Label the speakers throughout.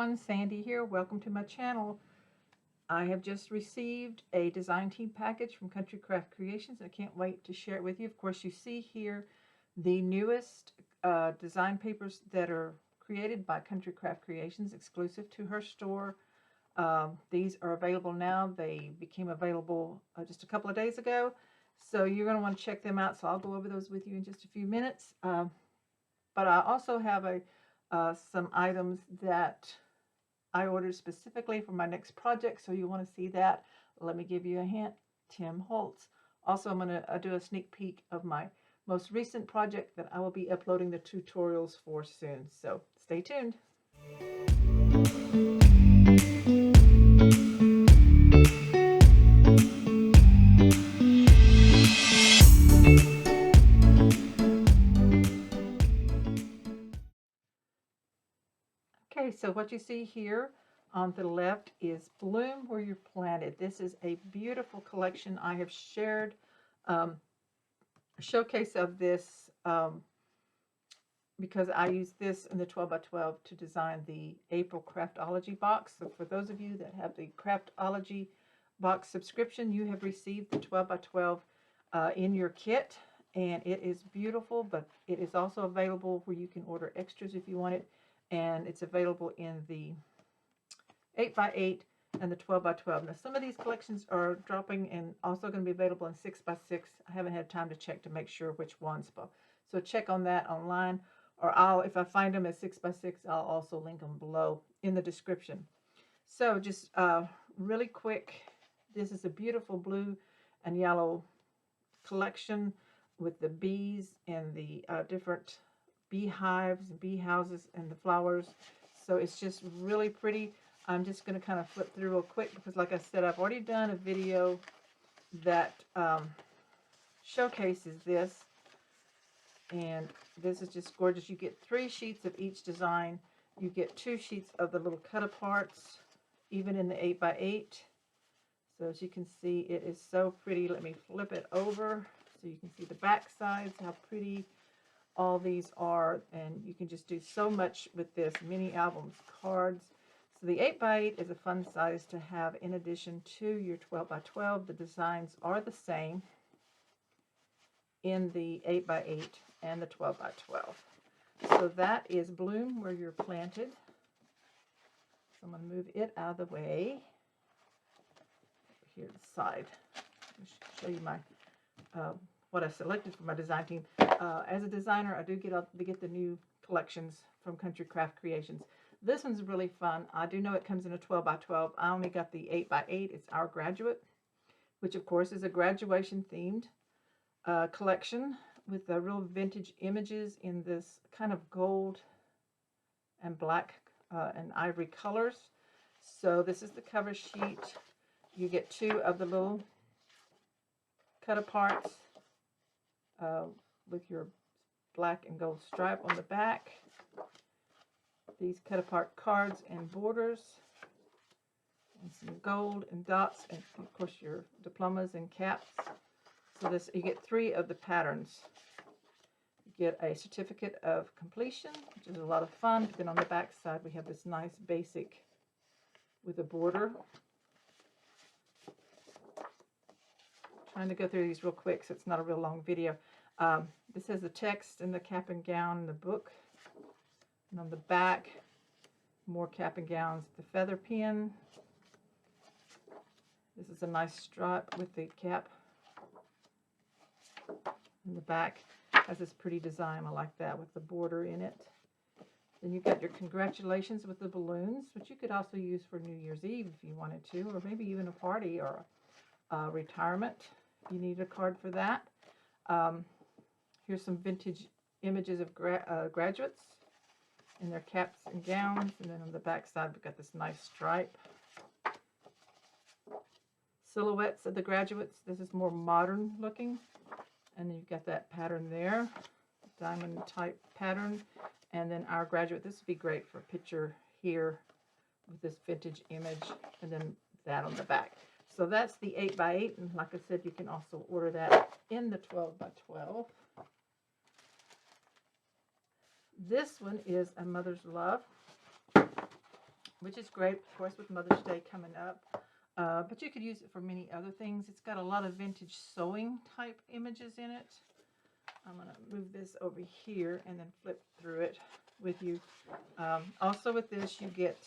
Speaker 1: everyone, Sandy here. Welcome to my channel. I have just received a design team package from Country Craft Creations. I can't wait to share it with you. Of course, you see here the newest design papers that are created by Country Craft Creations, exclusive to her store. These are available now. They became available just a couple of days ago. So you're going to want to check them out. So I'll go over those with you in just a few minutes. But I also have some items that I ordered specifically for my next project, so you want to see that. Let me give you a hint. Tim Holtz. Also, I'm going to do a sneak peek of my most recent project that I will be uploading the tutorials for soon. So stay tuned. Okay, so what you see here on the left is Bloom Where You're Planted. This is a beautiful collection. I have shared a showcase of this because I use this in the 12x12 to design the April Craftology box. So for those of you that have the Craftology box subscription, you have received the 12x12 in your kit, and it is beautiful, but it is also available where you can order extras if you want it, and it's available in the 8x8 and the 12x12. Now, some of these collections are dropping and also going to be available in 6x6. I haven't had time to check to make sure which ones, but so check on that online, or if I find them at 6x6, I'll also link them below in the description. So just really quick, this is a beautiful blue and yellow collection with the bees and the different beehives and bee houses and the flowers. So it's just really pretty. I'm just going to kind of flip through real quick because, like I said, I've already done a video that showcases this, and this is just gorgeous. You get 3 sheets of each design. You get 2 sheets of the little cut-aparts, even in the 8x8. So as you can see, it is so pretty. Let me flip it over so you can see the back sides, how pretty all these are, and you can just do so much with this. Mini albums, cards. So the 8x8 is a fun size to have in addition to your 12x12. The designs are the same in the 8x8 and the 12x12. So that is Bloom Where You're Planted. So I'm going to move it out of the way. Here to the side. I'll show you my what I selected for my design team. As a designer, I do get the new collections from Country Craft Creations. This one's really fun. I do know it comes in a 12x12. I only got the 8x8. It's Our Graduate, which of course is a graduation themed collection with real vintage images in this kind of gold and black and ivory colors. So this is the cover sheet. You get 2 of the little cut-aparts with your black and gold stripe on the back. These cut-apart cards and borders, and some gold and dots, and of course your diplomas and caps. So this, you get 3 of the patterns. You get a certificate of completion, which is a lot of fun. Then on the back side, we have this nice basic with a border. Trying to go through these real quick so it's not a real long video. This has the text and the cap and gown in the book. And on the back, more cap and gowns. The feather pin. This is a nice stripe with the cap. And the back has this pretty design. I like that with the border in it. Then you've got your congratulations with the balloons, which you could also use for New Year's Eve if you wanted to, or maybe even a party or a retirement. You need a card for that. Here's some vintage images of graduates in their caps and gowns. And then on the back side, we've got this nice stripe. Silhouettes of the graduates. This is more modern looking. And then you've got that pattern there, diamond type pattern. And then Our Graduate. This would be great for a picture here with this vintage image. And then that on the back. So that's the 8x8, and like I said, you can also order that in the 12x12. This one is A Mother's Love. which is great, of course, with Mother's Day coming up. But you could use it for many other things. It's got a lot of vintage sewing type images in it. I'm going to move this over here and then flip through it with you. Also with this, you get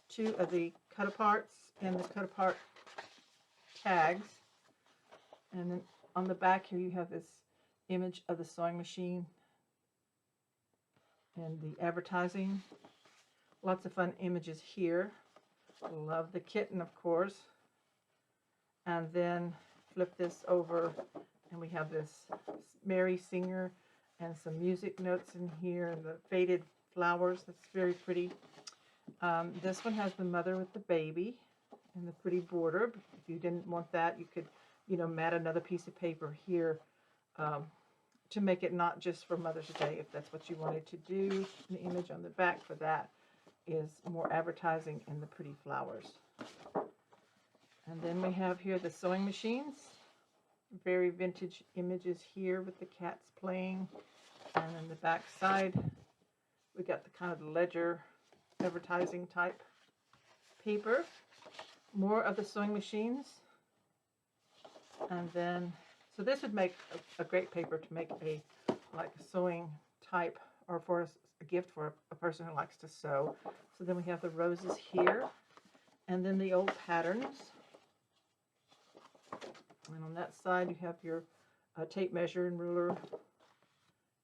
Speaker 1: 2 of the cut-aparts and the cut-apart tags. And then on the back here, you have this image of the sewing machine and the advertising. Lots of fun images here. Love the kitten, of course. And then flip this over, and we have this Mary singer and some music notes in here, and the faded flowers. That's very pretty. This one has the mother with the baby and the pretty border. If you didn't want that, you could, mat another piece of paper here to make it not just for Mother's Day, if that's what you wanted to do. The image on the back for that is more advertising and the pretty flowers. And then we have here the sewing machines. Very vintage images here with the cats playing. And then the back side, we got the kind of ledger advertising type paper. More of the sewing machines. And then, so this would make a great paper to make a sewing type, or for a gift for a person who likes to sew. So then we have the roses here, and then the old patterns. And on that side, you have your tape measure and ruler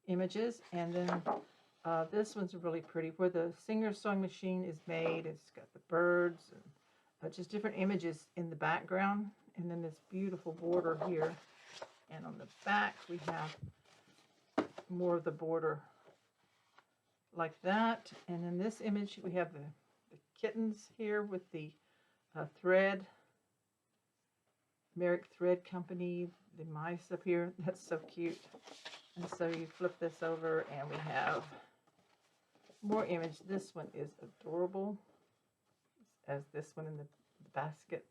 Speaker 1: images. And then this one's really pretty, where the Singer sewing machine is made. It's got the birds and just different images in the background. And then this beautiful border here. And on the back, we have more of the border like that. And in this image, we have the kittens here with the thread. Merrick Thread Company, the mice up here. That's so cute. And so you flip this over, and we have more image. This one is adorable, as this one in the basket.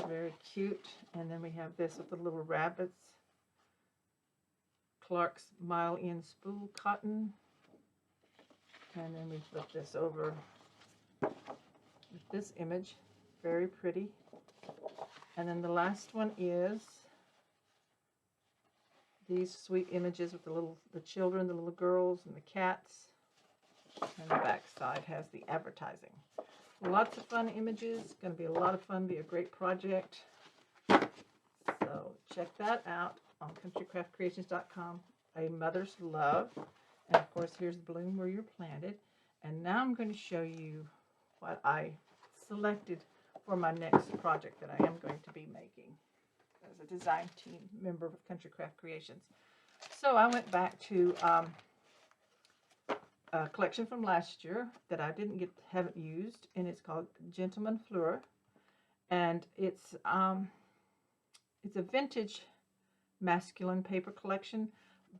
Speaker 1: Very cute. And then we have this with the little rabbits. Clark's Mile In Spool Cotton. And then we flip this over with this image. Very pretty. And then the last one is these sweet images with the children, the little girls, and the cats. And the back side has the advertising. Lots of fun images. It's going to be a lot of fun. Be a great project. So check that out on countrycraftcreations.com. A Mother's Love. And of course, here's the bloom where you're planted. And now I'm going to show you what I selected for my next project that I am going to be making as a design team member of Country Craft Creations. So I went back to a collection from last year that I haven't used, and it's called Gentleman Fleur, and it's a vintage masculine paper collection,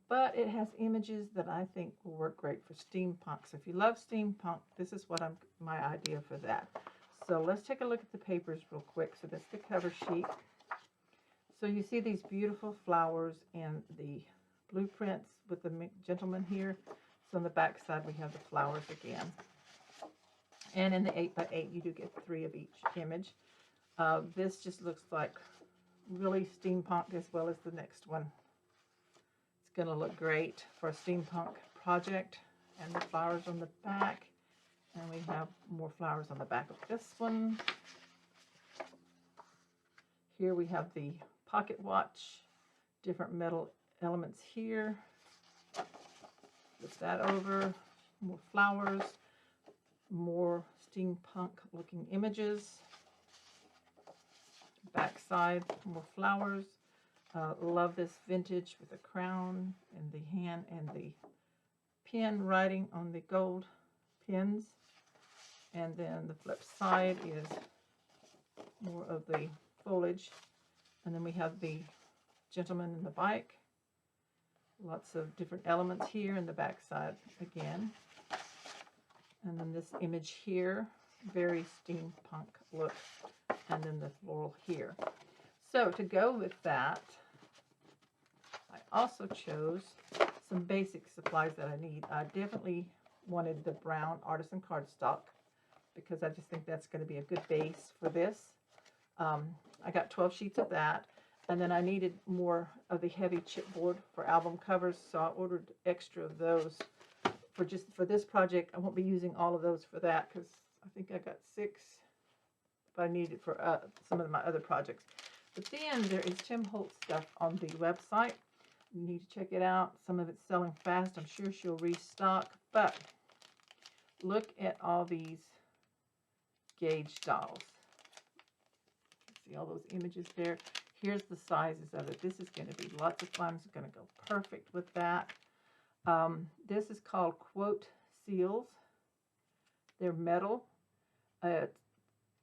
Speaker 1: but it has images that I think will work great for steampunk. So if you love steampunk, this is what my idea for that. So let's take a look at the papers real quick. So that's the cover sheet. So you see these beautiful flowers and the blueprints with the gentleman here. So on the back side, we have the flowers again. And in the 8x8, you do get 3 of each image. This just looks like really steampunk, as well as the next one. It's going to look great for a steampunk project. And the flowers on the back. And we have more flowers on the back of this one. Here we have the pocket watch, different metal elements here. Flip that over, more flowers, more steampunk looking images. Back side, more flowers. Love this vintage with the crown and the hand and the pen writing on the gold pins. And then the flip side is more of the foliage. And then we have the gentleman and the bike. Lots of different elements here in the back side again. And then this image here, very steampunk look. And then the floral here. So to go with that, I also chose some basic supplies that I need. I definitely wanted the brown artisan cardstock because I just think that's going to be a good base for this. I got 12 sheets of that, and then I needed more of the heavy chipboard for album covers, so I ordered extra of those for this project. I won't be using all of those for that because I think I got 6, but I need it for some of my other projects. But then there is Tim Holtz stuff on the website. You need to check it out. Some of it's selling fast. I'm sure she'll restock, but look at all these gauge dolls. See all those images there? Here's the sizes of it. This is going to be lots of fun. It's going to go perfect with that. This is called quote seals. They're metal.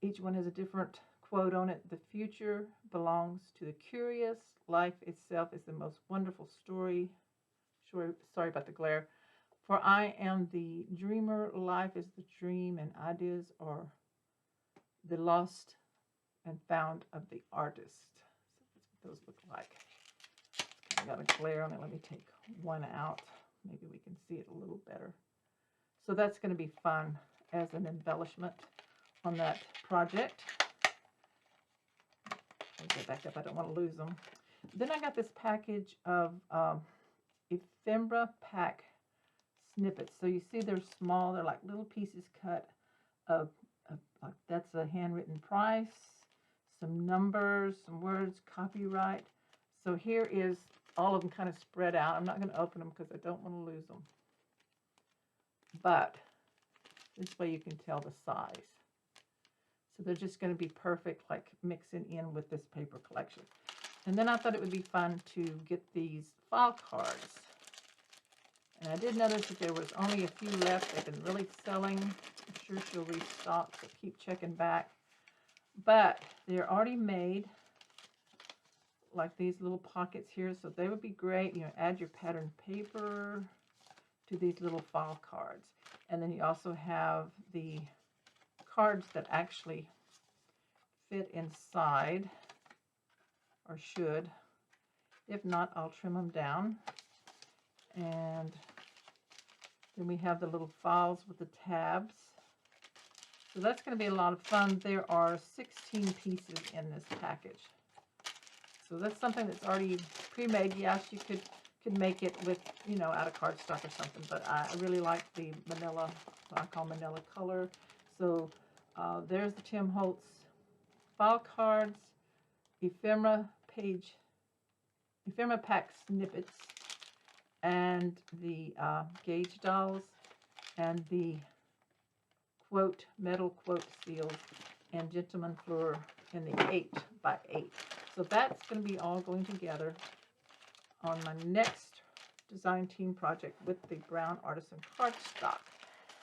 Speaker 1: Each one has a different quote on it. The future belongs to the curious. Life itself is the most wonderful story. Sorry about the glare. For I am the dreamer. Life is the dream, and ideas are the lost and found of the artist. So that's what those look like. I got a glare on it. Let me take one out. Maybe we can see it a little better. So that's going to be fun as an embellishment on that project. I'll get back up. I don't want to lose them. Then I got this package of ephemera pack snippets. So you see they're small. They're like little pieces cut of like that's a handwritten price, some numbers, some words, copyright. So here is all of them kind of spread out. I'm not going to open them because I don't want to lose them. But this way you can tell the size. So they're just going to be perfect, like mixing in with this paper collection. And then I thought it would be fun to get these file cards. And I did notice that there was only a few left. They've been really selling. I'm sure she'll restock, so keep checking back. But they're already made, like these little pockets here. So they would be great. You know, add your pattern paper to these little file cards. And then you also have the cards that actually fit inside, or should. If not, I'll trim them down. And then we have the little files with the tabs. So that's going to be a lot of fun. There are 16 pieces in this package. So that's something that's already pre-made. Yes, you could make it with, you know, out of cardstock or something, but I really like the manila, what I call manila color. So there's the Tim Holtz file cards, ephemera pack snippets, and the gauge dolls, and the quote, metal quote seals, and Gentleman Fleur in the 8x8. So that's going to be all going together on my next design team project with the brown artisan cardstock.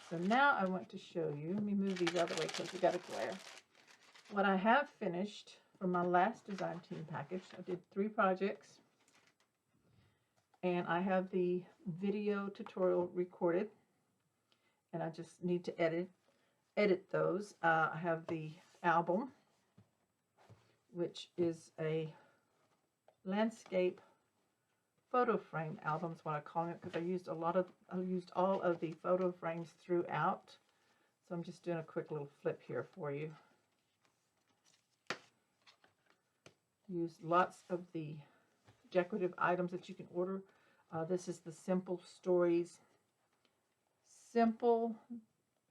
Speaker 1: So now I want to show you, let me move these out of the way because we got a glare. What I have finished from my last design team package. I did 3 projects, and I have the video tutorial recorded, and I just need to edit those. I have the album, which is a landscape photo frame album is what I call it, because I used all of the photo frames throughout. So I'm just doing a quick little flip here for you. Use lots of the decorative items that you can order. This is the Simple Stories Simple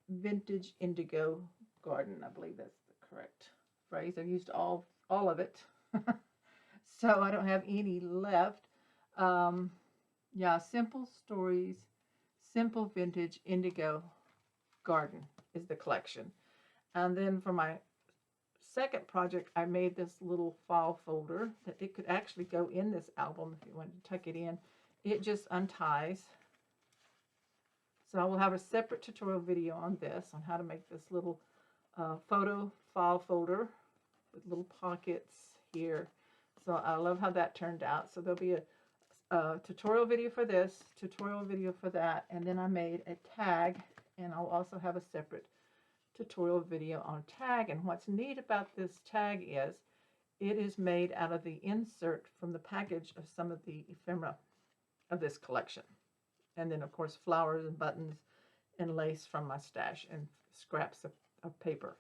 Speaker 1: Vintage Indigo Garden. I believe that's the correct phrase. I've used all of it. So I don't have any left. Yeah, Simple Stories Simple Vintage Indigo Garden is the collection. And then for my second project, I made this little file folder that it could actually go in this album if you wanted to tuck it in. It just unties. So I will have a separate tutorial video on this, on how to make this little photo file folder with little pockets here. So I love how that turned out. So there'll be a tutorial video for this, tutorial video for that, and then I made a tag, and I'll also have a separate tutorial video on tag. And what's neat about this tag is it is made out of the insert from the package of some of the ephemera of this collection. And then of course flowers and buttons and lace from my stash and scraps of paper.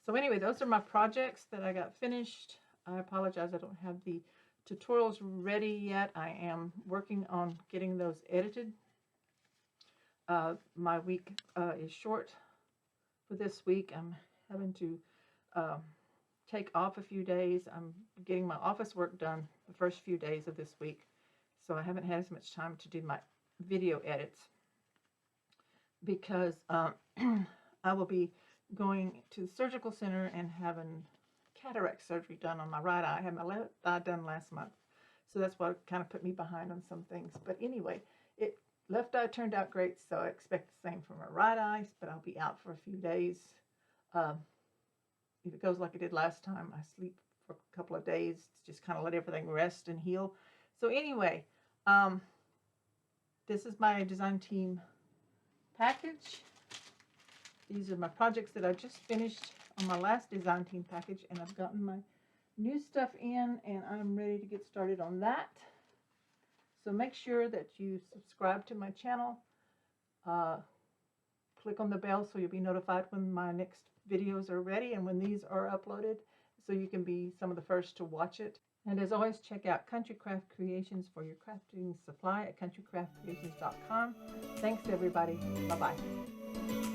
Speaker 1: So anyway, those are my projects that I got finished. I apologize, I don't have the tutorials ready yet. I am working on getting those edited. My week is short for this week. I'm having to take off a few days. I'm getting my office work done the first few days of this week, so I haven't had as much time to do my video edits because I will be going to the surgical center and having cataract surgery done on my right eye. I had my left eye done last month, so that's what kind of put me behind on some things. But anyway, left eye turned out great, so I expect the same for my right eye, but I'll be out for a few days. If it goes like it did last time, I sleep for a couple of days to just kind of let everything rest and heal. So anyway, this is my design team package. These are my projects that I just finished on my last design team package, and I've gotten my new stuff in, and I'm ready to get started on that. So make sure that you subscribe to my channel. Click on the bell so you'll be notified when my next videos are ready and when these are uploaded, so you can be some of the first to watch it. And as always, check out Country Craft Creations for your crafting supply at countrycraftcreations.com. Thanks everybody. Bye-bye.